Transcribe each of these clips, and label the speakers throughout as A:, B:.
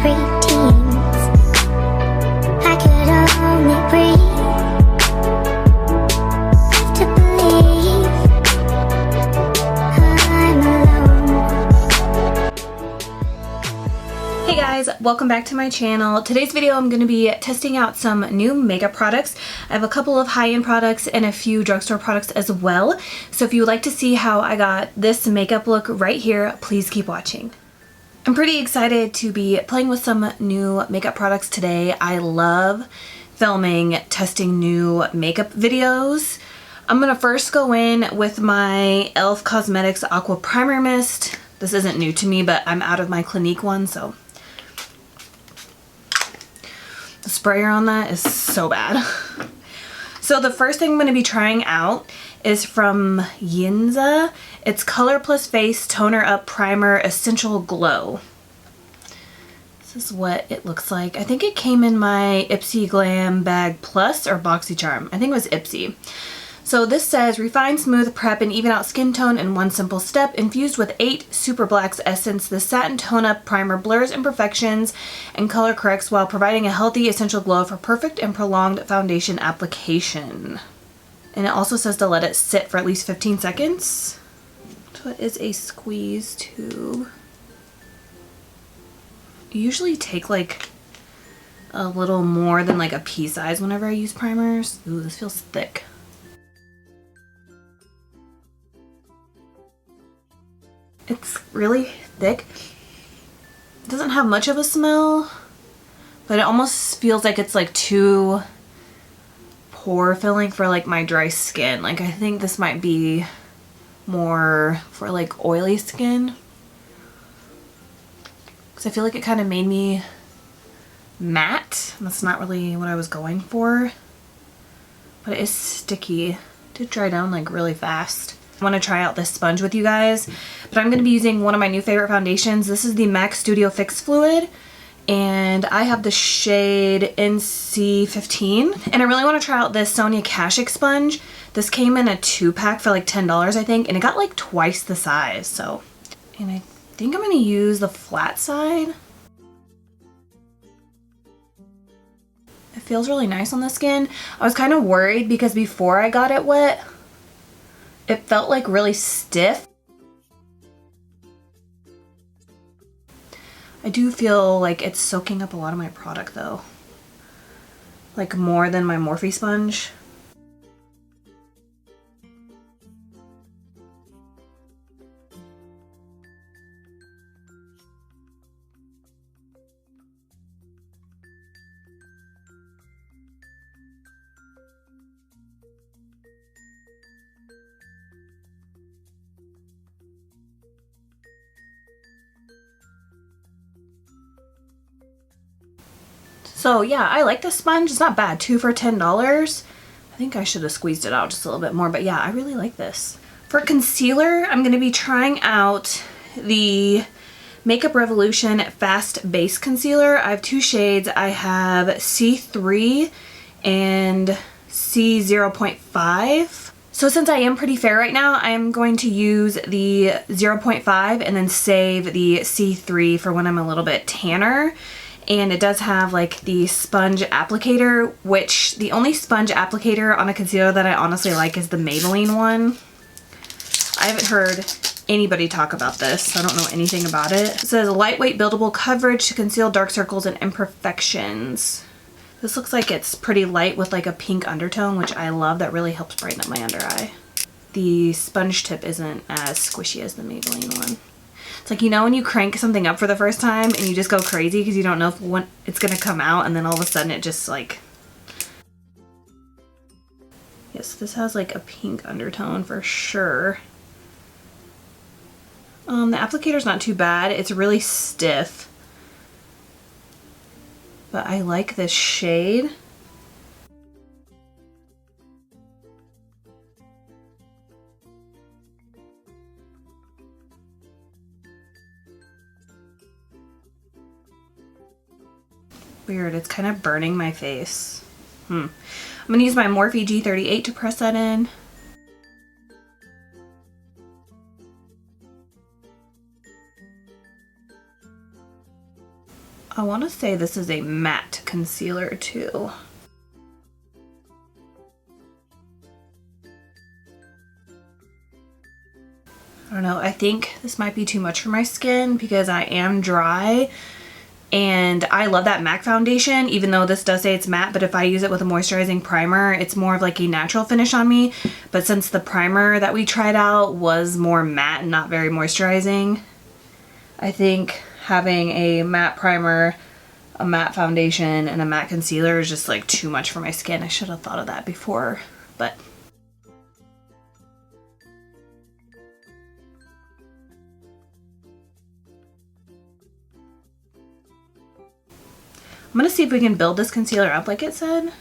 A: preteens. I could only breathe. Have to believe I'm alone.
B: Hey guys, welcome back to my channel. Today's video I'm going to be testing out some new makeup products. I have a couple of high-end products and a few drugstore products as well. So if you would like to see how I got this makeup look right here, please keep watching. I'm pretty excited to be playing with some new makeup products today. I love filming, testing new makeup videos. I'm going to first go in with my e.l.f. Cosmetics Aqua Primer Mist. This isn't new to me, but I'm out of my Clinique one, so the sprayer on that is so bad. So the first thing I'm going to be trying out is from Yensa. It's Color Plus Face Toner Up Primer Essential Glow. This is what it looks like. I think it came in my Ipsy Glam Bag Plus or BoxyCharm. I think it was Ipsy. So this says, refine, smooth, prep, and even out skin tone in one simple step. Infused with 8 Super Blacks Essence, the Satin Tone Up Primer blurs imperfections and color corrects while providing a healthy essential glow for perfect and prolonged foundation application. And it also says to let it sit for at least 15 seconds. So it is a squeeze tube. I usually take like a little more than like a pea size whenever I use primers. Ooh, this feels thick. It's really thick. It doesn't have much of a smell, but it almost feels like it's like too pore filling for like my dry skin. Like I think this might be more for like oily skin, because I feel like it kind of made me matte. That's not really what I was going for, but it is sticky. It did dry down like really fast. I want to try out this sponge with you guys, but I'm going to be using one of my new favorite foundations. This is the MAC Studio Fix Fluid, and I have the shade NC15, and I really want to try out this Sonia Kashuk sponge. This came in a 2-pack for like $10, I think, and it got like twice the size. So, and I think I'm going to use the flat side. It feels really nice on the skin. I was kind of worried because before I got it wet, it felt like really stiff. I do feel like it's soaking up a lot of my product though. Like more than my Morphe sponge. So yeah, I like this sponge. It's not bad. 2 for $10. I think I should have squeezed it out just a little bit more, but yeah, I really like this. For concealer, I'm going to be trying out the Makeup Revolution Fast Base Concealer. I have 2 shades. I have C3 and C0.5. So since I am pretty fair right now, I'm going to use the 0.5 and then save the C3 for when I'm a little bit tanner. And it does have like the sponge applicator, which the only sponge applicator on a concealer that I honestly like is the Maybelline one. I haven't heard anybody talk about this, so I don't know anything about it. It says lightweight buildable coverage to conceal dark circles and imperfections. This looks like it's pretty light with like a pink undertone, which I love. That really helps brighten up my under eye. The sponge tip isn't as squishy as the Maybelline one. It's like, you know, when you crank something up for the first time and you just go crazy because you don't know if when it's going to come out, and then all of a sudden it just like... Yes, this has like a pink undertone for sure. The applicator's not too bad. It's really stiff. But I like this shade. Weird, it's kind of burning my face. I'm gonna use my Morphe G38 to press that in. I want to say this is a matte concealer too. I don't know, I think this might be too much for my skin because I am dry and I love that MAC foundation, even though this does say it's matte, but if I use it with a moisturizing primer, it's more of like a natural finish on me. But since the primer that we tried out was more matte and not very moisturizing, I think having a matte primer, a matte foundation, and a matte concealer is just like too much for my skin. I should have thought of that before, but I'm gonna see if we can build this concealer up like it said.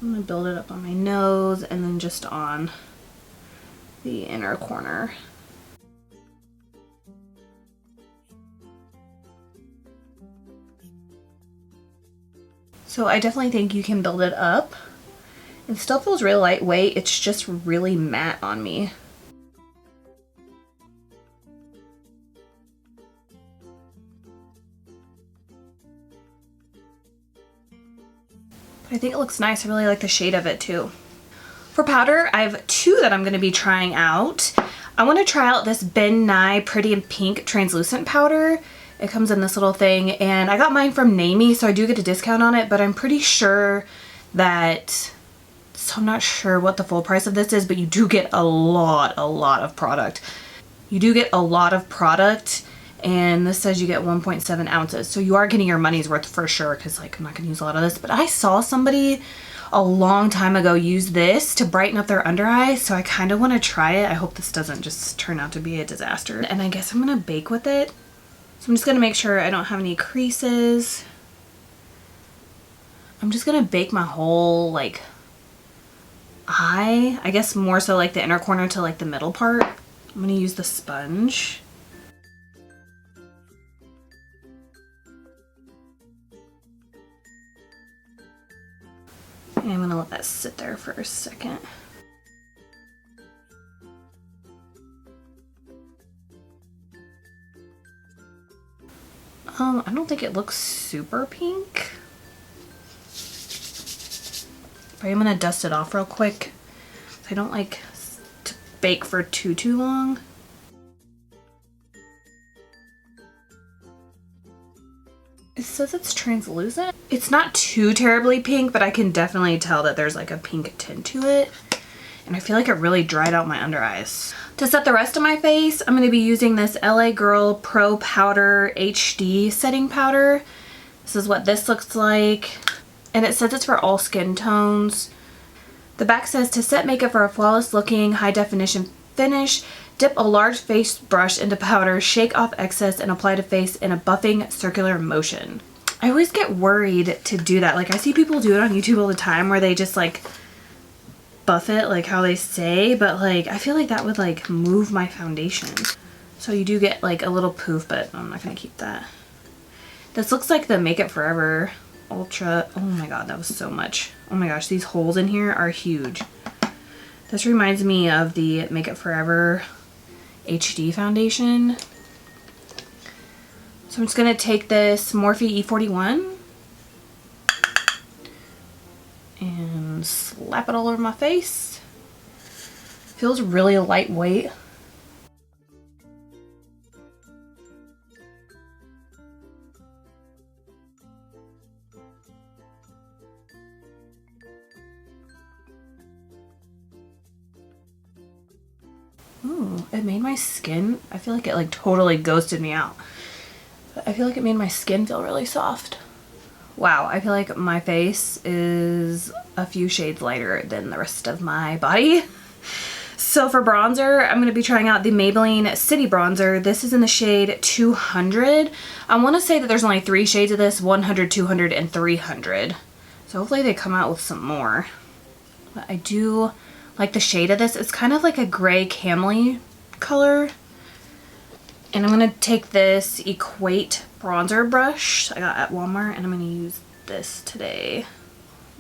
B: I'm gonna build it up on my nose and then just on the inner corner. So I definitely think you can build it up. It still feels really lightweight, it's just really matte on me. I think it looks nice. I really like the shade of it too. For powder, I have two that I'm going to be trying out. I want to try out this Ben Nye Pretty in Pink translucent powder. It comes in this little thing and I got mine from Namie, so I do get a discount on it, but I'm pretty sure that, so I'm not sure what the full price of this is, but you do get a lot of product. You do get a lot of product. And this says you get 1.7 ounces. So you are getting your money's worth for sure, because like I'm not gonna use a lot of this, but I saw somebody a long time ago use this to brighten up their under eyes. So I kind of want to try it. I hope this doesn't just turn out to be a disaster. And I guess I'm gonna bake with it. So I'm just gonna make sure I don't have any creases. I'm just gonna bake my whole like eye. I guess more so like the inner corner to like the middle part. I'm gonna use the sponge. I'm gonna let that sit there for a second. I don't think it looks super pink. But I'm gonna dust it off real quick. I don't like to bake for too long. It says it's translucent. It's not too terribly pink, but I can definitely tell that there's like a pink tint to it. And I feel like it really dried out my under eyes. To set the rest of my face, I'm going to be using this LA Girl Pro Powder HD setting powder. This is what this looks like. And it says it's for all skin tones. The back says to set makeup for a flawless looking high definition finish, dip a large face brush into powder, shake off excess, and apply to face in a buffing circular motion. I always get worried to do that. Like I see people do it on YouTube all the time where they just like buff it like how they say, but like I feel like that would like move my foundation. So you do get like a little poof, but I'm not gonna keep that. This looks like the Make It Forever Ultra. Oh my god, that was so much. Oh my gosh, these holes in here are huge. This reminds me of the Make It Forever HD foundation. So I'm just going to take this Morphe E41 and slap it all over my face. Feels really lightweight. Ooh, it made my skin, I feel like it like totally ghosted me out. But I feel like it made my skin feel really soft. Wow, I feel like my face is a few shades lighter than the rest of my body. So for bronzer, I'm going to be trying out the Maybelline City Bronzer. This is in the shade 200. I want to say that there's only 3 shades of this, 100, 200, and 300. So hopefully they come out with some more. But I do like the shade of this. It's kind of like a gray camely color. And I'm going to take this Equate bronzer brush I got at Walmart, and I'm going to use this today.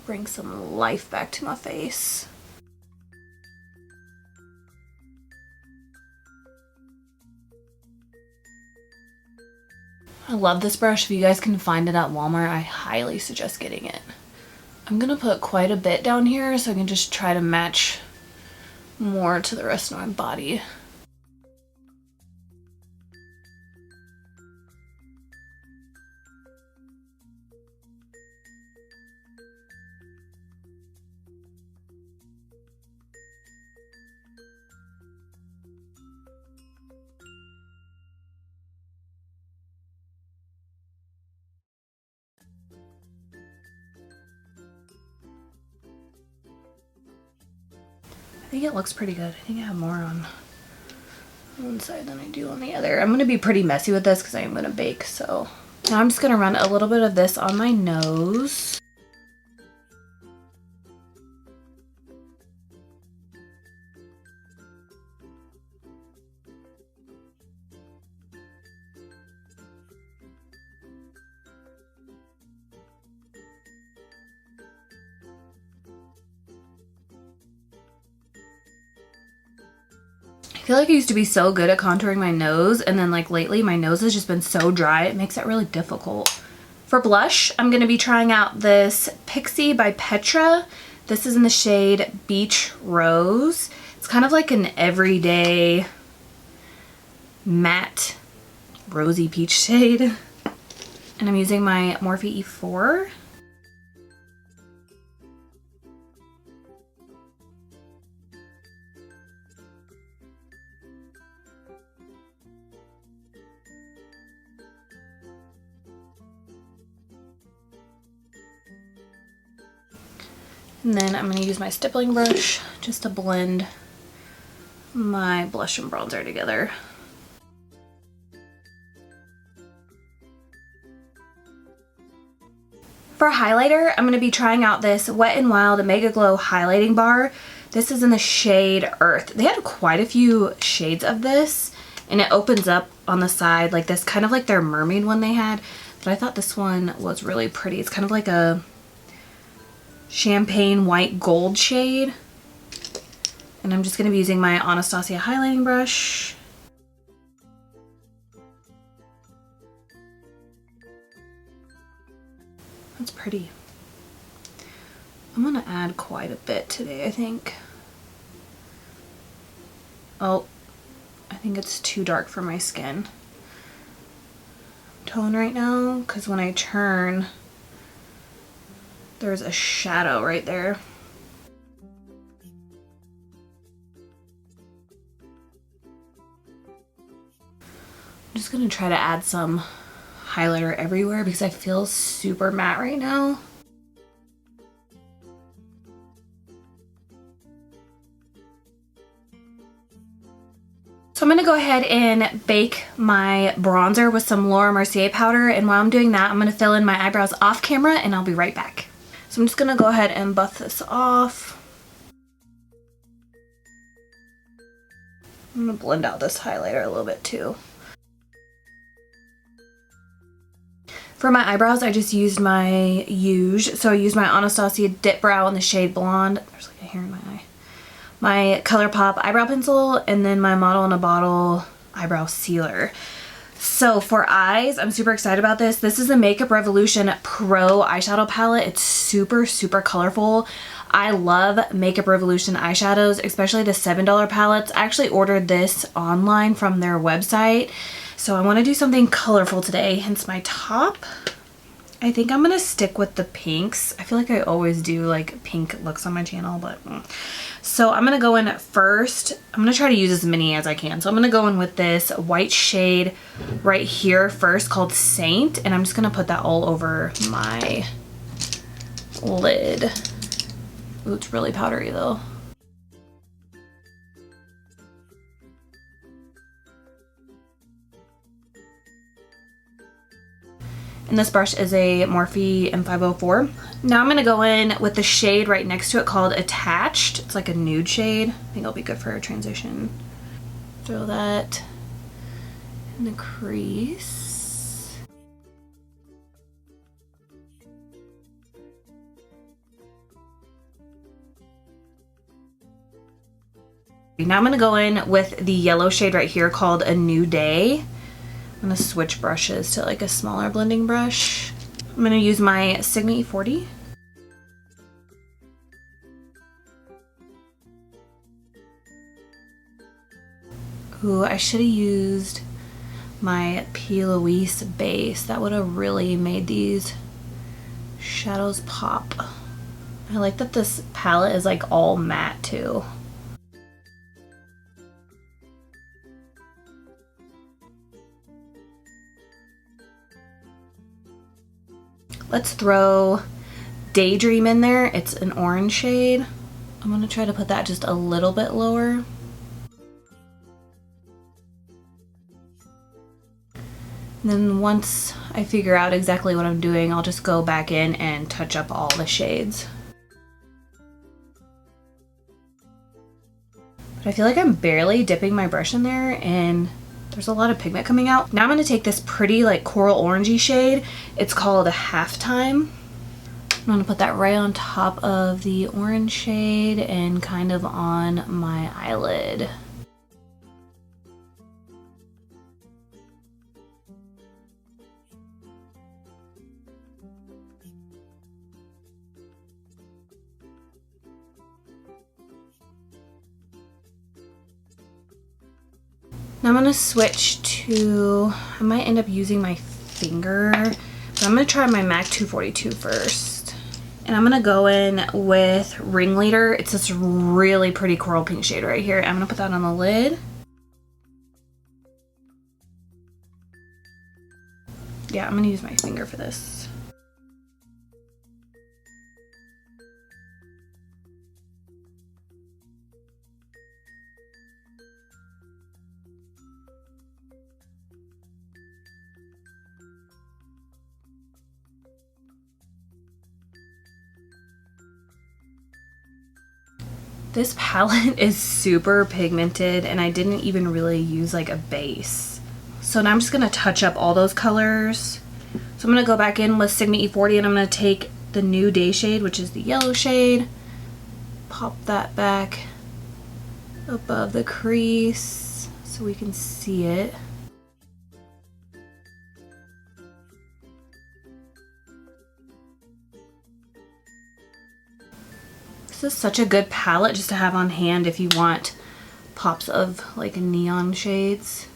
B: Bring some life back to my face. I love this brush. If you guys can find it at Walmart, I highly suggest getting it. I'm gonna put quite a bit down here so I can just try to match more to the rest of my body. I think it looks pretty good. I think I have more on one side than I do on the other. I'm going to be pretty messy with this because I am going to bake. So now I'm just going to run a little bit of this on my nose. I feel like I used to be so good at contouring my nose, and then like lately my nose has just been so dry it makes it really difficult. For blush, I'm going to be trying out this Pixie by Petra. This is in the shade Beach Rose. It's kind of like an everyday matte rosy peach shade. And I'm using my Morphe E4. And then I'm going to use my stippling brush just to blend my blush and bronzer together. For highlighter, I'm going to be trying out this Wet n Wild Mega Glow highlighting bar. This is in the shade Earth. They had quite a few shades of this, and it opens up on the side like this, kind of like their mermaid one they had. But I thought this one was really pretty. It's kind of like a champagne white gold shade. And I'm just going to be using my Anastasia highlighting brush. That's pretty. I'm going to add quite a bit today, I think. Oh, I think it's too dark for my skin tone right now, because when I turn, there's a shadow right there. I'm just gonna try to add some highlighter everywhere because I feel super matte right now. So I'm gonna go ahead and bake my bronzer with some Laura Mercier powder, and while I'm doing that, I'm gonna fill in my eyebrows off camera and I'll be right back. So I'm just gonna go ahead and buff this off. I'm gonna blend out this highlighter a little bit too. For my eyebrows, I just used my Rouge. So I used my Anastasia Dip Brow in the shade Blonde. There's like a hair in my eye. My ColourPop eyebrow pencil, and then my Model in a Bottle eyebrow sealer. So for eyes, I'm super excited about this. This is the Makeup Revolution Pro eyeshadow palette. It's super, super colorful. I love Makeup Revolution eyeshadows, especially the $7 palettes. I actually ordered this online from their website. So I want to do something colorful today, hence my top. I think I'm going to stick with the pinks. I feel like I always do like pink looks on my channel, but so I'm going to go in first. I'm going to try to use as many as I can. So I'm going to go in with this white shade right here first called Saint, and I'm just going to put that all over my lid. Ooh, it's really powdery though. And this brush is a Morphe M504. Now I'm going to go in with the shade right next to it called Attached. It's like a nude shade. I think it'll be good for a transition. Throw that in the crease. Now I'm going to go in with the yellow shade right here called A New Day. I'm gonna switch brushes to like a smaller blending brush. I'm gonna use my Sigma E40. Ooh, I should have used my P. Louise base. That would have really made these shadows pop. I like that this palette is like all matte too. Let's throw Daydream in there. It's an orange shade. I'm gonna try to put that just a little bit lower. And then once I figure out exactly what I'm doing, I'll just go back in and touch up all the shades. But I feel like I'm barely dipping my brush in there and there's a lot of pigment coming out. Now I'm going to take this pretty like coral orangey shade. It's called a Halftime. I'm going to put that right on top of the orange shade and kind of on my eyelid. Now I'm going to switch to, I might end up using my finger, but I'm going to try my MAC 242 first. And I'm going to go in with Ringleader. It's this really pretty coral pink shade right here. I'm going to put that on the lid. Yeah, I'm going to use my finger for this. This palette is super pigmented and I didn't even really use like a base. So now I'm just going to touch up all those colors. So I'm going to go back in with Sigma E40 and I'm going to take the new Day shade, which is the yellow shade, pop that back above the crease so we can see it. This is such a good palette just to have on hand if you want pops of like neon shades.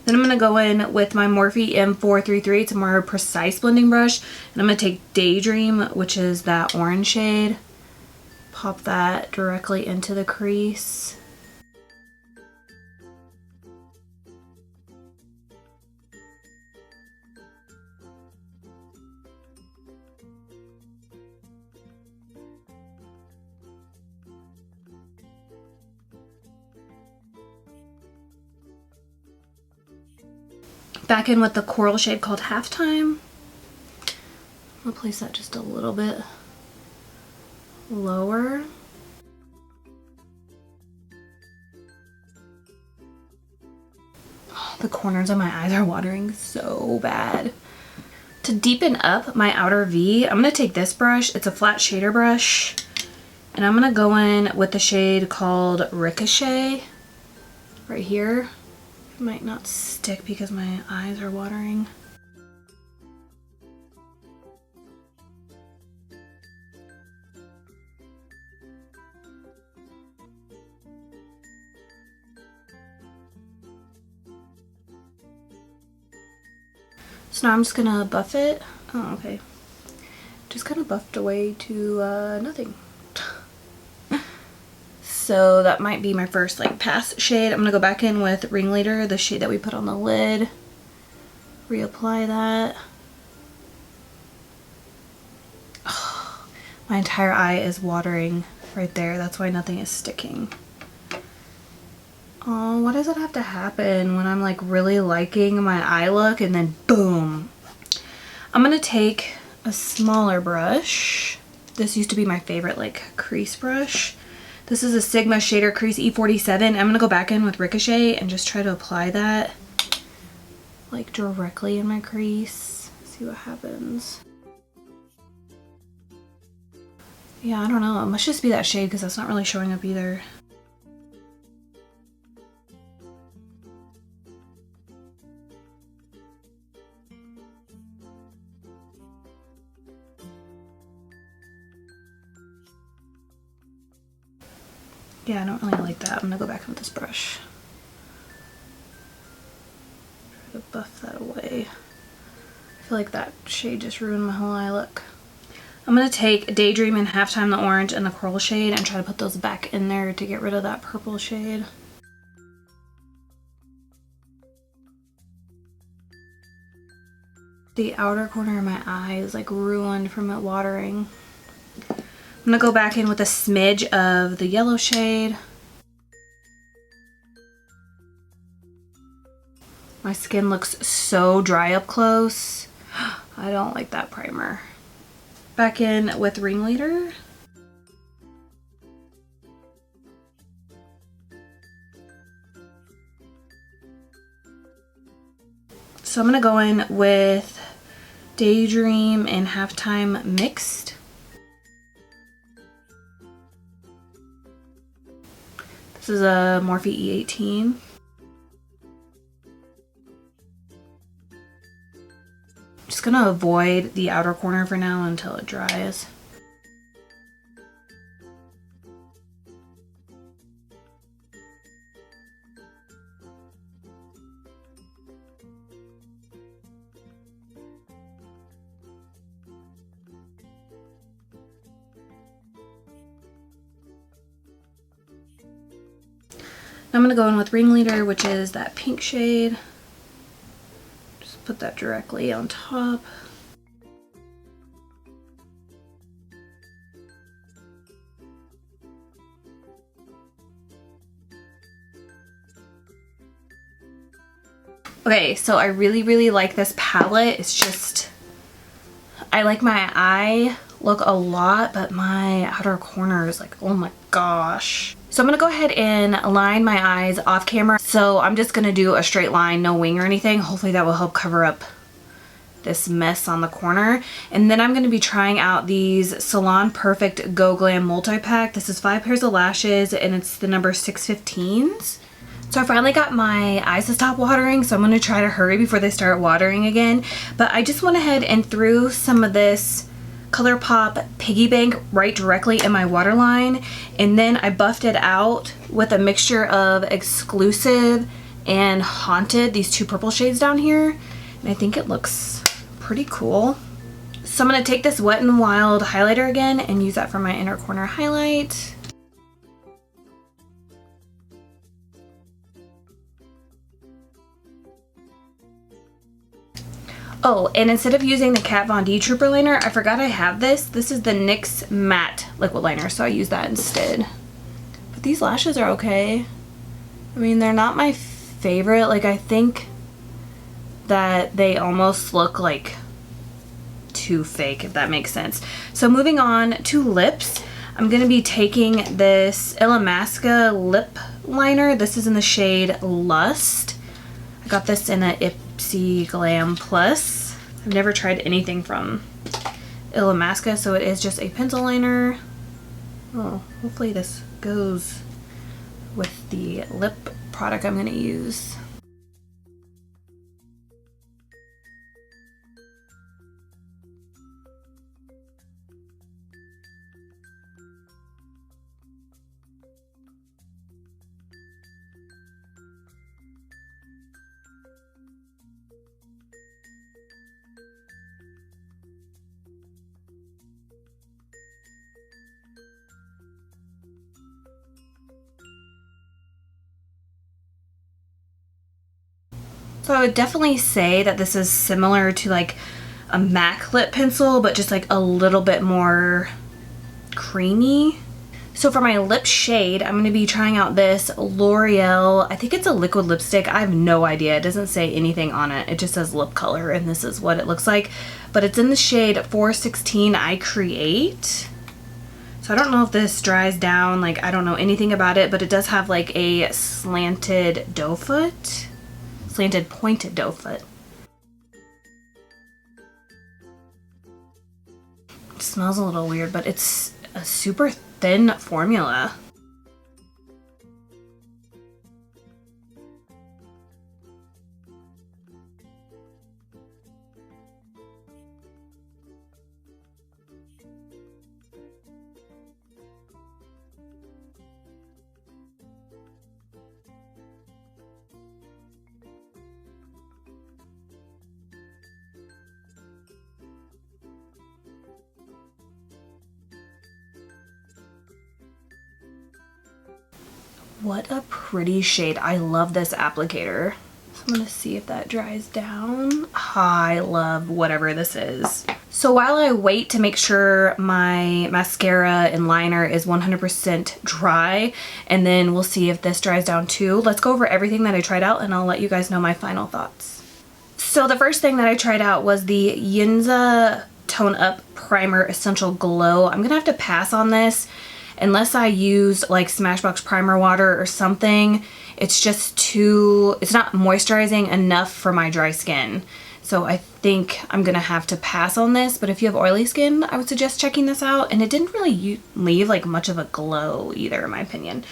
B: Then I'm going to go in with my Morphe M433. It's a more precise blending brush. And I'm going to take Daydream, which is that orange shade. Pop that directly into the crease. Back in with the coral shade called Halftime. I'll place that just a little bit lower. Oh, the corners of my eyes are watering so bad. To deepen up my outer V, I'm going to take this brush. It's a flat shader brush. And I'm going to go in with the shade called Ricochet right here. It might not stick because my eyes are watering. So now I'm just gonna buff it. Oh, okay. Just kind of buffed away to nothing. So that might be my first like pass shade. I'm gonna go back in with Ringleader, the shade that we put on the lid. Reapply that. Oh, my entire eye is watering right there. That's why nothing is sticking. Oh, why does it have to happen when I'm like really liking my eye look and then boom? I'm gonna take a smaller brush. This used to be my favorite like crease brush. This is a Sigma Shader Crease E47. I'm going to go back in with Ricochet and just try to apply that like directly in my crease. See what happens. Yeah, I don't know. It must just be that shade because that's not really showing up either. Yeah, I don't really like that. I'm gonna go back with this brush. Try to buff that away. I feel like that shade just ruined my whole eye look. I'm gonna take Daydream and Halftime the orange and the coral shade and try to put those back in there to get rid of that purple shade. The outer corner of my eye is like ruined from it watering. I'm gonna go back in with a smidge of the yellow shade. My skin looks so dry up close. I don't like that primer. Back in with Ringleader. So I'm gonna go in with Daydream and Halftime mixed. This is a Morphe E18. Just gonna avoid the outer corner for now until it dries. I'm gonna go in with Ringleader, which is that pink shade. Just put that directly on top. Okay, so I really like this palette. It's just, I like my eye look a lot, but my outer corner is like, oh my gosh. So I'm gonna go ahead and line my eyes off camera. So I'm just gonna do a straight line, no wing or anything. Hopefully that will help cover up this mess on the corner. And then I'm gonna be trying out these Salon Perfect Go Glam Multi-Pack. This is 5 pairs of lashes and it's the number 615s. So I finally got my eyes to stop watering, so I'm gonna try to hurry before they start watering again. But I just went ahead and threw some of this ColourPop Piggy Bank right directly in my waterline, and then I buffed it out with a mixture of Exclusive and Haunted, these two purple shades down here, and I think it looks pretty cool. So I'm going to take this Wet n Wild highlighter again and use that for my inner corner highlight. Oh, and instead of using the Kat Von D Trooper liner, I forgot I have this. This is the NYX Matte Liquid Liner, so I use that instead. But these lashes are okay. I mean, they're not my favorite. Like, I think that they almost look like too fake, if that makes sense. So moving on to lips, I'm going to be taking this Illamasqua lip liner. This is in the shade Lust. I got this in a Pixie Glam Plus. I've never tried anything from Illamasqua, so it is just a pencil liner. Oh, hopefully this goes with the lip product I'm going to use. So I would definitely say that this is similar to like a MAC lip pencil, but just like a little bit more creamy. So for my lip shade, I'm going to be trying out this L'Oreal, I think it's a liquid lipstick. I have no idea. It doesn't say anything on it. It just says lip color, and this is what it looks like. But it's in the shade 416 I Create. So I don't know if this dries down. Like, I don't know anything about it, but it does have like a slanted doe foot. Slanted pointed doe foot. It smells a little weird, but it's a super thin formula. what a pretty shade. I love this applicator. So I'm gonna see if that dries down. I love whatever this is. So while I wait to make sure my mascara and liner is 100% dry, and then we'll see if this dries down too, let's go over everything that I tried out and I'll let you guys know my final thoughts. So the first thing that I tried out was the Yensa Tone Up Primer Essential Glow. I'm gonna have to pass on this unless I use like Smashbox primer water or something. It's just too, it's not moisturizing enough for my dry skin. So I think I'm gonna have to pass on this, but if you have oily skin, I would suggest checking this out. And it didn't really leave like much of a glow either, in my opinion.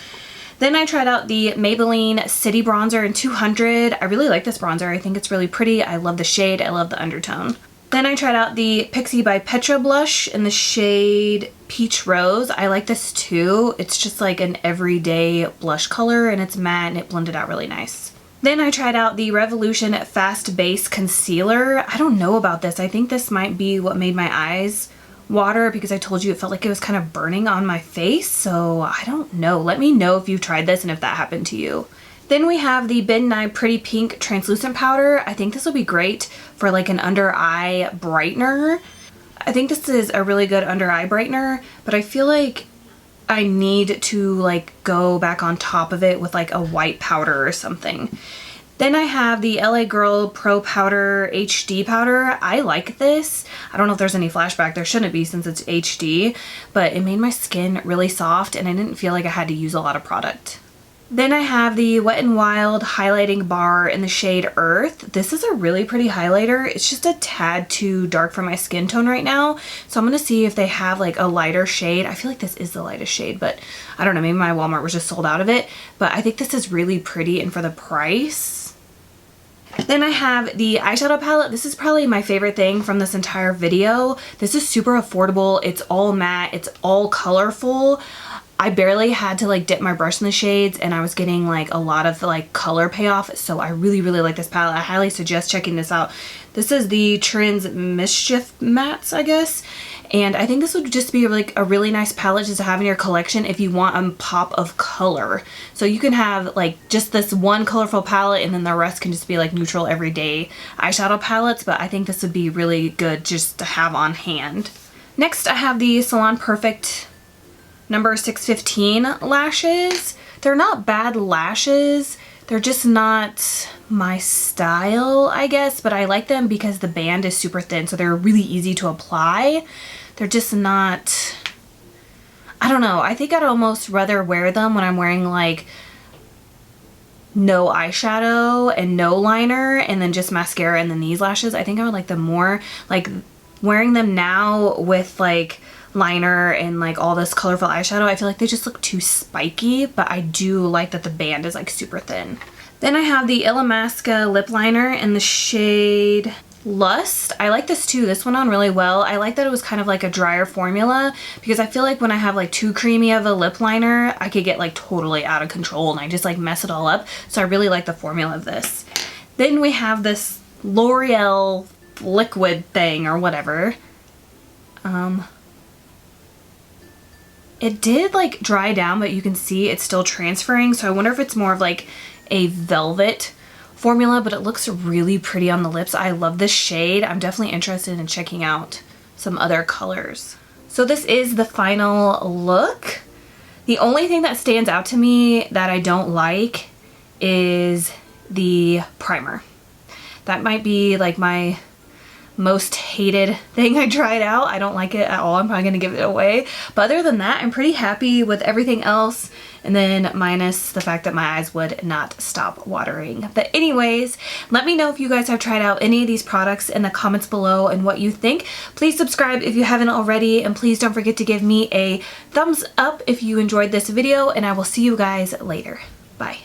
B: Then I tried out the Maybelline City Bronzer in 200. I really like this bronzer. I think it's really pretty. I love the shade. I love the undertone. Then I tried out the Pixie by Petra blush in the shade Peach Rose. I like this too. It's just like an everyday blush color and it's matte and it blended out really nice. Then I tried out the Revolution Fast Base Concealer. I don't know about this. I think this might be what made my eyes water because I told you it felt like it was kind of burning on my face. So I don't know. Let me know if you've tried this and if that happened to you. Then we have the Ben Nye Pretty Pink Translucent Powder. I think this will be great for like an under eye brightener. I think this is a really good under eye brightener, but I feel like I need to like go back on top of it with like a white powder or something. Then I have the LA Girl Pro Powder HD powder. I like this. I don't know if there's any flashback. There shouldn't be since it's HD, but it made my skin really soft and I didn't feel like I had to use a lot of product. Then I have the Wet n Wild Highlighting Bar in the shade Earth. This is a really pretty highlighter. It's just a tad too dark for my skin tone right now. So I'm going to see if they have like a lighter shade. I feel like this is the lightest shade, but I don't know. Maybe my Walmart was just sold out of it. But I think this is really pretty and for the price. Then I have the eyeshadow palette. This is probably my favorite thing from this entire video. This is super affordable. It's all matte. It's all colorful. I barely had to like dip my brush in the shades and I was getting like a lot of like color payoff. So I really like this palette. I highly suggest checking this out. This is the Trends Mischief mattes, I guess. And I think this would just be like a really nice palette just to have in your collection if you want a pop of color. So you can have like just this one colorful palette and then the rest can just be like neutral everyday eyeshadow palettes. But I think this would be really good just to have on hand. Next I have the Salon Perfect number 615 lashes. They're not bad lashes. They're just not my style, I guess, but I like them because the band is super thin, so they're really easy to apply. They're just not, I don't know. I think I'd almost rather wear them when I'm wearing like no eyeshadow and no liner and then just mascara and then these lashes. I think I would like them more. Like wearing them now with like liner and like all this colorful eyeshadow, I feel like they just look too spiky, but I do like that the band is like super thin. Then I have the Illamasqua lip liner in the shade Lust. I like this too. This went on really well. I like that it was kind of like a drier formula because I feel like when I have like too creamy of a lip liner, I could get like totally out of control and I just like mess it all up. So I really like the formula of this. Then we have this L'Oreal liquid thing or whatever. It did like dry down, but you can see it's still transferring. So I wonder if it's more of like a velvet formula, but it looks really pretty on the lips. I love this shade. I'm definitely interested in checking out some other colors. So this is the final look. The only thing that stands out to me that I don't like is the primer. That might be like my most hated thing I tried out. I don't like it at all. I'm probably gonna give it away. But other than that, I'm pretty happy with everything else. And then minus the fact that my eyes would not stop watering. But anyways, let me know if you guys have tried out any of these products in the comments below and what you think. Please subscribe if you haven't already. And please don't forget to give me a thumbs up if you enjoyed this video. And I will see you guys later. Bye.